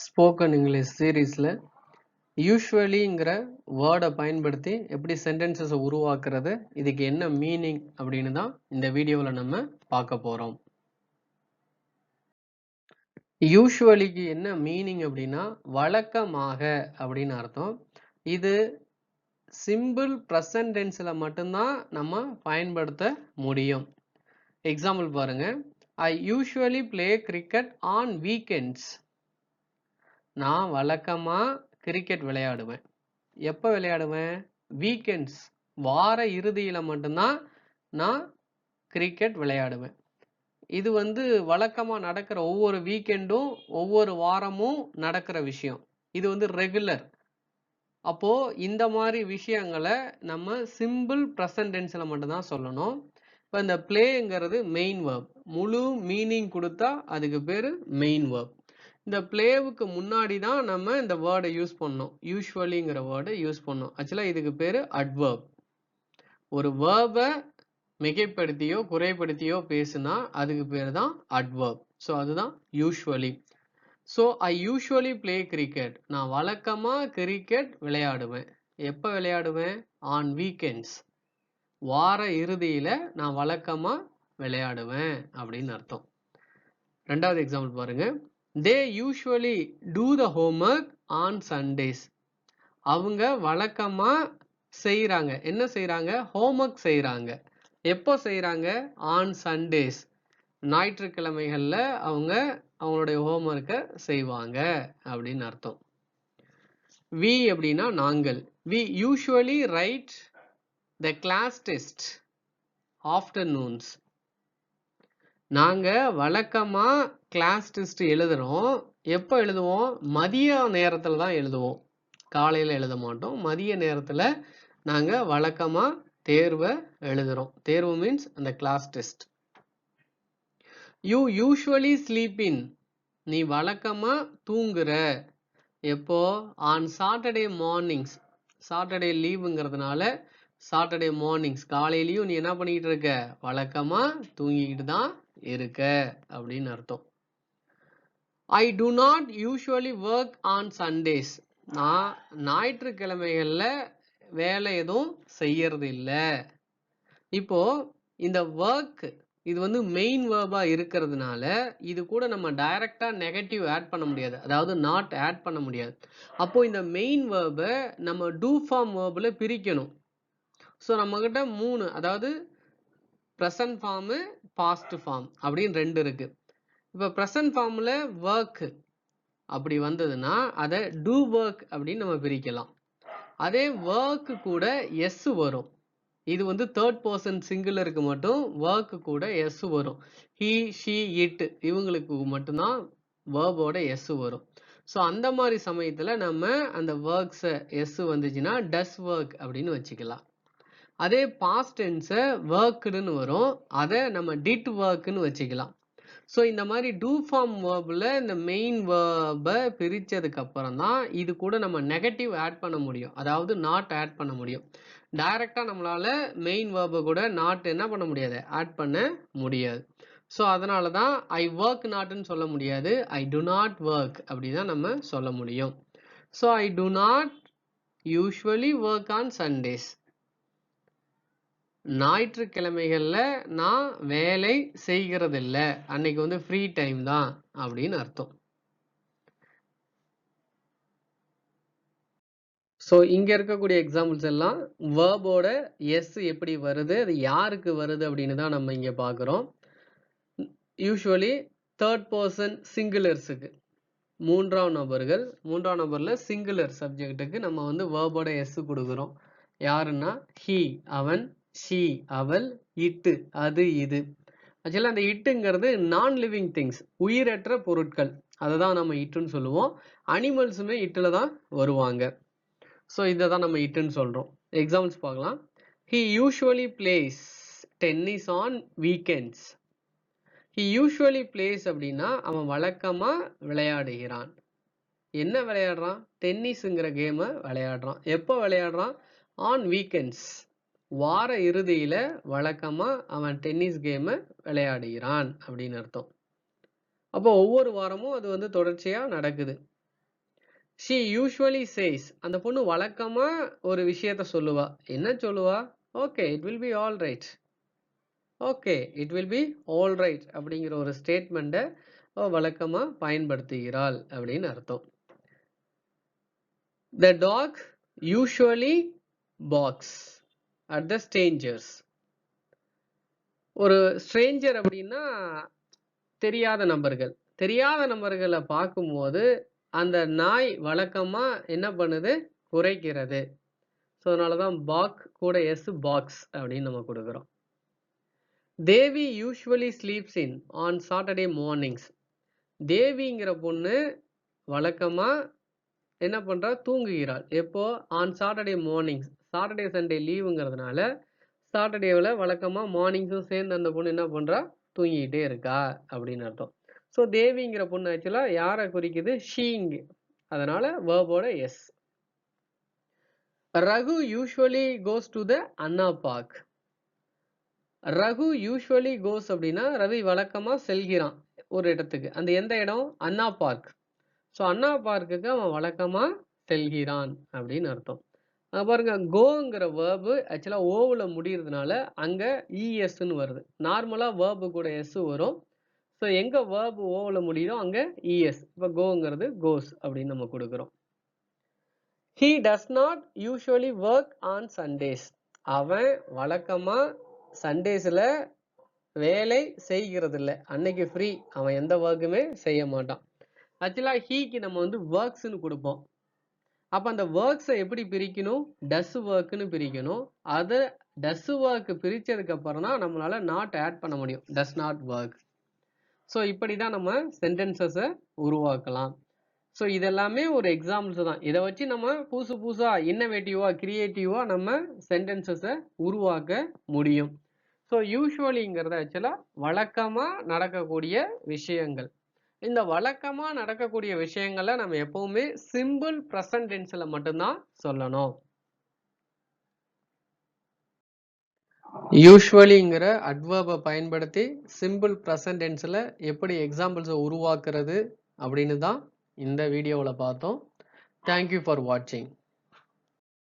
Spoken English சீரீஸில் யூஸ்வலிங்கிற வேர்டை பயன்படுத்தி எப்படி சென்டென்சஸை உருவாக்குறது, இதுக்கு என்ன மீனிங் அப்படின்னு தான் இந்த வீடியோவில் நம்ம பார்க்க போகிறோம். யூஸ்வலிக்கு என்ன மீனிங் அப்படின்னா வழக்கமாக அப்படின்னு அர்த்தம். இது சிம்பிள் ப்ரெசன்ட் டென்ஸில் மட்டும்தான் நம்ம பயன்படுத்த முடியும். எக்ஸாம்பிள் பாருங்க, ஐ usually play cricket on weekends. நான் வழக்கமாக கிரிக்கெட் விளையாடுவேன். எப்போ விளையாடுவேன்? வீக்கெண்ட்ஸ், வார இறுதியில் மட்டும்தான் நான் கிரிக்கெட் விளையாடுவேன். இது வழக்கமாக நடக்கிற ஒவ்வொரு வீக்கெண்டும் ஒவ்வொரு வாரமும் நடக்கிற விஷயம். இது ரெகுலர். அப்போது இந்த மாதிரி விஷயங்களை நம்ம சிம்பிள் ப்ரெசன்ட் டென்ஸில் மட்டும்தான் சொல்லணும். இப்போ இந்த பிளேங்கிறது மெயின் வேர்ப். முழு மீனிங் கொடுத்தா அதுக்கு பேர் மெயின் வேர்ப். இந்த பிளேவுக்கு முன்னாடி தான் நம்ம இந்த வேர்டை யூஸ் பண்ணோம். யூஸ்வலிங்கிற வேர்டை யூஸ் பண்ணோம். ஆக்சுவலாக இதுக்கு பேர் அட்வர்ப். ஒரு வேர்பை மிகைப்படுத்தியோ குறைப்படுத்தியோ பேசுனா அதுக்கு பேர் தான் அட்வர்ப். ஸோ அதுதான் usually. So I usually play cricket. நான் வழக்கமாக கிரிக்கெட் விளையாடுவேன். எப்போ விளையாடுவேன்? ஆன் வீக்கெண்ட்ஸ், வார இறுதியில் நான் வழக்கமாக விளையாடுவேன் அப்படின்னு அர்த்தம். ரெண்டாவது எக்ஸாம்பிள் பாருங்க, they usually do the homework on Sundays. அவங்க வழக்கமா செய்யறாங்க. என்ன செய்யறாங்க? ஹோம்ஒர்க் செய்யறாங்க. எப்போ செய்யறாங்க? ஆன் சண்டேஸ், ஞாயிற்றுக்கிழமைகள்ல அவங்க அவங்களுடைய ஹோம்ஒர்க்கை செய்வாங்க அப்படின்னு அர்த்தம். we அப்படின்னா நாங்கள். we usually write the class test afternoons. நாங்க வழக்கமா கிளாஸ் டெஸ்ட் எழுதுறோம். எப்போ எழுதுவோம்? மதிய நேரத்துல தான் எழுதுவோம். காலையில எழுத மாட்டோம். மதிய நேரத்துல நாங்க வழக்கமா தேர்வை எழுதுறோம். தேர்வு மீன்ஸ் அந்த class test. You usually sleep in. நீ வழக்கமா தூங்குற. எப்போ? On Saturday mornings. சாட்டர்டே லீவுங்கிறதுனால சாட்டர்டே மார்னிங்ஸ் காலையிலையும் நீ என்ன பண்ணிக்கிட்டு இருக்க? வழக்கமா தூங்கிக்கிட்டு தான் இருக்க அப்படின்னு அர்த்தம். I do not usually work on Sundays. நான் ஞாயிற்றுக்கிழமைகள்ல வேலை எதுவும் செய்யறது இல்லை. இப்போ இந்த ஒர்க் இது மெயின் வேர்பா இருக்கிறதுனால இது கூட நம்ம டைரக்டா நெகட்டிவ் ஆட் பண்ண முடியாது, அதாவது நாட் ஆட் பண்ண முடியாது. அப்போ இந்த மெயின் வேர்பை நம்ம டூ ஃபார்ம் வேர்பில் பிரிக்கணும். ஸோ நம்ம கிட்ட 3, அதாவது ப்ரெசன்ட் ஃபார்மு, பாஸ்ட் ஃபார்ம் அப்படின்னு 2 இருக்கு. இப்போ ப்ரெசன்ட் ஃபார்மில் ஒர்க் அப்படி வந்ததுன்னா அதை டூ ஒர்க் அப்படின்னு நம்ம பிரிக்கலாம். அதே ஒர்க் கூட எஸ் வரும். இது தேர்ட் பர்சன் சிங்குலருக்கு மட்டும் ஒர்க் கூட எஸ் வரும். ஹி, ஷி, இட் இவங்களுக்கு மட்டும்தான் வேர்போட எஸ் வரும். ஸோ அந்த மாதிரி சமயத்தில் நம்ம அந்த ஒர்க்ஸை எஸ் வந்துச்சுன்னா டஸ் ஒர்க் அப்படின்னு வச்சுக்கலாம். அதே பாஸ்ட் டென்ஸை ஒர்க்குன்னு வரும், அதை நம்ம டிட் ஒர்க்குன்னு வச்சுக்கலாம். ஸோ இந்த மாதிரி டூ ஃபார்ம் வேர்பில் இந்த மெயின் வேர்பை பிரித்ததுக்கு அப்புறம் தான் இது கூட நம்ம நெகட்டிவ் ஆட் பண்ண முடியும், அதாவது நாட் ஆட் பண்ண முடியும். டைரக்டாக நம்மளால மெயின் வேர்பை கூட நாட் என்ன பண்ண முடியாது, ஆட் பண்ண முடியாது. ஸோ அதனால தான் ஐ ஒர்க் நாட்னு சொல்ல முடியாது, ஐ டு நாட் ஒர்க் அப்படி தான் நம்ம சொல்ல முடியும். So I do not usually work on Sundays. ஞாயிற்றுக்கிழமைகள்ல நான் வேலை செய்கிறதில்ல, அன்னைக்கு ஃப்ரீ டைம் தான் அப்படின்னு அர்த்தம். ஸோ இங்க இருக்கக்கூடிய எக்ஸாம்பிள்ஸ் எல்லாம் வேர்போட எஸ் எப்படி வருது, அது யாருக்கு வருது அப்படின்னு தான் நம்ம இங்க பார்க்குறோம். யூஸ்வலி தேர்ட் பர்சன் சிங்குலர்ஸுக்கு, மூன்றாம் நபர்ல சிங்குலர் சப்ஜெக்ட்டுக்கு நம்ம வேர்போட எஸ் கொடுக்குறோம். யாருன்னா ஹி அவன், ஷி அவள், இட்டு அது இது. ஆக்சுவலாக அந்த இட்டுங்கிறது நான் லிவிங் திங்ஸ், உயிரற்ற பொருட்கள், அதை தான் நம்ம இட்டுன்னு சொல்லுவோம். அனிமல்ஸுமே இட்டுல தான் வருவாங்க. ஸோ இதை தான் நம்ம இட்டுன்னு சொல்கிறோம். எக்ஸாம்பிள்ஸ் பார்க்கலாம். He usually place tennis on weekends. He usually place அப்படின்னா அவன் வழக்கமாக விளையாடுகிறான். என்ன விளையாடுறான்? டென்னிஸுங்கிற கேமை விளையாடுறான். எப்போ விளையாடுறான்? ஆன் வீக்கெண்ட்ஸ், வார இறுதியில் வழக்கமாக அவன் டென்னிஸ் கேமை விளையாடுகிறான் அப்படின்னு அர்த்தம். அப்போ ஒவ்வொரு வாரமும் அது தொடர்ச்சியாக நடக்குது. she usually says, அந்த பொண்ணு வழக்கமா ஒரு விஷயத்த சொல்லுவா. என்ன சொல்லுவா? Okay, it will be all right. Okay, it will be all right அப்படிங்கிற ஒரு ஸ்டேட்மெண்ட்டை வழக்கமா பயன்படுத்துகிறாள் அப்படின்னு அர்த்தம். The dog usually barks at the strangers. ஒரு ஸ்ட்ரேஞ்சர் அப்படின்னா தெரியாத நபர்கள். தெரியாத நபர்களை பார்க்கும்போது அந்த நாய் வழக்கமா என்ன பண்ணுது? குறைக்கிறது. ஸோ அதனாலதான் பாக் கூட எஸ் பாக்ஸ் அப்படின்னு நம்ம கொடுக்குறோம். Devi usually sleeps in on Saturday mornings. தேவிங்கிற பொண்ணு வழக்கமா என்ன பண்றா? தூங்குகிறாள். எப்போ? On Saturday mornings. Saturday Sunday லீவுங்கிறதுனால சாட்டர்டேவில் வழக்கமா மார்னிங்ஸும் சேர்ந்து அந்த பொண்ணு என்ன பண்றா? தூங்கிக்கிட்டே இருக்கா அப்படின்னு அர்த்தம். ஸோ தேவிங்கிற பொண்ணு ஆக்சுவலாக யாரை குறிக்குது? ஷீங். அதனால வேர்போட S. Raghu usually goes to the Anna park. Raghu usually goes அப்படின்னா ரவி வழக்கமாக செல்கிறான் ஒரு இடத்துக்கு. அந்த எந்த இடம்? அண்ணா பார்க். ஸோ அண்ணா பார்க்குக்கு அவன் வழக்கமாக செல்கிறான் அப்படின்னு அர்த்தம். பாருங்க, கோங்கிற வேர்பு ஆக்சுவலாக ஓவில் முடியறதுனால அங்கே இஎஸ்ன்னு வருது. நார்மலாக வேர்பு கூட எஸ் வரும். ஸோ எங்கே வேர்பு ஓவில் முடியுதோ அங்கே இஎஸ். இப்போ கோங்கிறது கோஸ் அப்படின்னு நம்ம கொடுக்குறோம். He does not usually work on Sundays. அவன் வழக்கமாக சண்டேஸில் வேலை செய்கிறது இல்லை. அன்னைக்கு ஃப்ரீ, அவன் எந்த ஒர்க்குமே செய்ய மாட்டான். ஆக்சுவலாக ஹீக்கு நம்ம வந்து ஒர்க்ஸ்ன்னு கொடுப்போம். அப்போ அந்த ஒர்க்ஸை எப்படி பிரிக்கணும்? டஸ் ஒர்க்குன்னு பிரிக்கணும். அதை டஸ் ஒர்க் பிரித்ததுக்கு அப்புறம் தான் நம்மளால நாட் ஆட் பண்ண முடியும். Does not work. ஸோ இப்படி தான் நம்ம சென்டென்சஸை உருவாக்கலாம். ஸோ இதெல்லாமே ஒரு எக்ஸாம்பிள்ஸ் தான். இதை வச்சு நம்ம புதுசாக இன்னோவேட்டிவாக கிரியேட்டிவாக நம்ம சென்டென்சஸை உருவாக்க முடியும். ஸோ யூஸ்வலிங்கிறத ஆக்சுவலாக வழக்கமாக நடக்கக்கூடிய விஷயங்கள். இந்த வழக்கமாக நடக்கக்கூடிய விஷயங்களை நம்ம எப்பவுமே சிம்பிள் ப்ரெசன்ட் டென்ஸில் மட்டும்தான் சொல்லணும். யூஸ்வலிங்கிற அட்வர்பை பயன்படுத்தி சிம்பிள் ப்ரெசன்ட் டென்ஸில் எப்படி எக்ஸாம்பிள்ஸை உருவாக்குறது அப்படின்னு தான் இந்த வீடியோவில் பார்த்தோம். தேங்க்யூ ஃபார் வாட்சிங்.